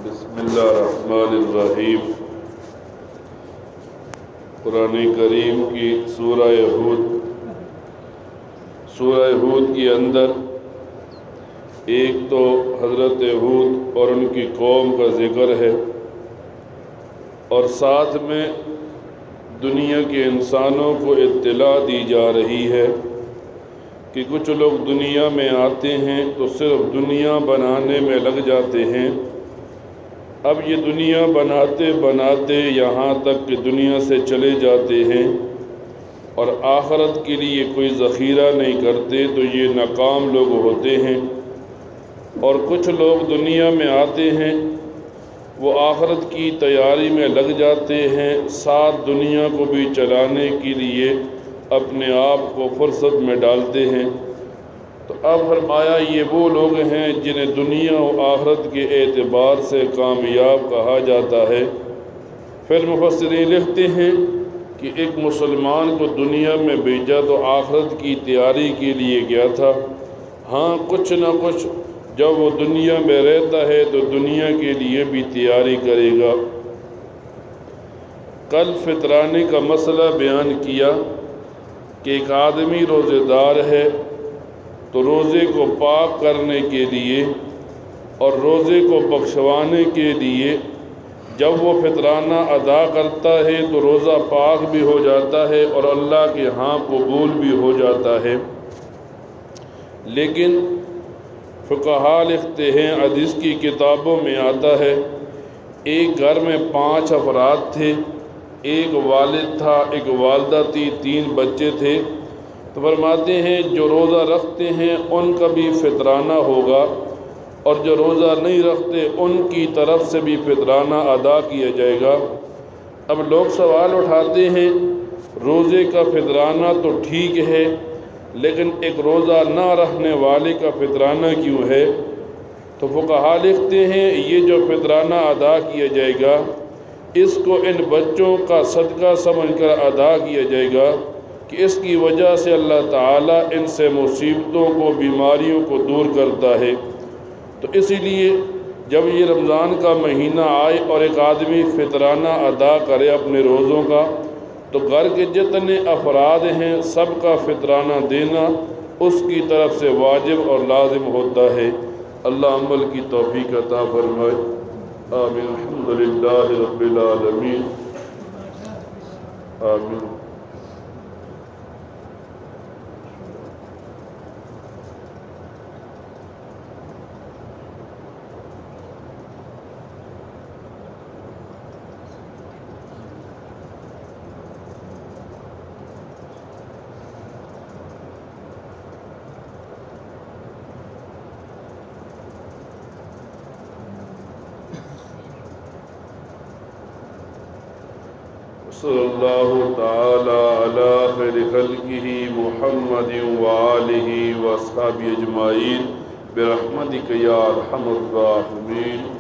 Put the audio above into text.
بسم اللہ الرحمن الرحیم۔ قرآن کریم کی سورہ ہود کے اندر ایک تو حضرت ہود اور ان کی قوم کا ذکر ہے، اور ساتھ میں دنیا کے انسانوں کو اطلاع دی جا رہی ہے کہ کچھ لوگ دنیا میں آتے ہیں تو صرف دنیا بنانے میں لگ جاتے ہیں۔ اب یہ دنیا بناتے بناتے یہاں تک کہ دنیا سے چلے جاتے ہیں اور آخرت کے لیے کوئی ذخیرہ نہیں کرتے، تو یہ ناکام لوگ ہوتے ہیں۔ اور کچھ لوگ دنیا میں آتے ہیں، وہ آخرت کی تیاری میں لگ جاتے ہیں، ساتھ دنیا کو بھی چلانے کے لیے اپنے آپ کو فرصت میں ڈالتے ہیں۔ تو اب فرمایا یہ وہ لوگ ہیں جنہیں دنیا و آخرت کے اعتبار سے کامیاب کہا جاتا ہے۔ پھر مفسرین لکھتے ہیں کہ ایک مسلمان کو دنیا میں بھیجا تو آخرت کی تیاری کے لیے گیا تھا، ہاں کچھ نہ کچھ جب وہ دنیا میں رہتا ہے تو دنیا کے لیے بھی تیاری کرے گا۔ کل فطرانے کا مسئلہ بیان کیا کہ ایک آدمی روزے دار ہے تو روزے کو پاک کرنے کے لیے اور روزے کو بخشوانے کے لیے جب وہ فطرانہ ادا کرتا ہے تو روزہ پاک بھی ہو جاتا ہے اور اللہ کے ہاں قبول بھی ہو جاتا ہے۔ لیکن فقہاء لکھتے ہیں، حدیث کی کتابوں میں آتا ہے، ایک گھر میں 5 افراد تھے، ایک والد تھا، ایک والدہ تھی، 3 بچے تھے۔ تو فرماتے ہیں جو روزہ رکھتے ہیں ان کا بھی فطرانہ ہوگا، اور جو روزہ نہیں رکھتے ان کی طرف سے بھی فطرانہ ادا کیا جائے گا۔ اب لوگ سوال اٹھاتے ہیں روزے کا فطرانہ تو ٹھیک ہے، لیکن ایک روزہ نہ رکھنے والے کا فطرانہ کیوں ہے؟ تو فقہاء لکھتے ہیں یہ جو فطرانہ ادا کیا جائے گا اس کو ان بچوں کا صدقہ سمجھ کر ادا کیا جائے گا کہ اس کی وجہ سے اللہ تعالیٰ ان سے مصیبتوں کو، بیماریوں کو دور کرتا ہے۔ تو اسی لیے جب یہ رمضان کا مہینہ آئے اور ایک آدمی فطرانہ ادا کرے اپنے روزوں کا، تو گھر کے جتنے افراد ہیں سب کا فطرانہ دینا اس کی طرف سے واجب اور لازم ہوتا ہے۔ اللہ عمل کی توفیق عطا فرمائے، آمین۔ الحمدللہ رب العالمین، آمین۔ صلی اللہ تعالی علی خیر خلقہ محمد وآلہ واصحابہ اجمعین برحمتک یا ارحم الراحمین۔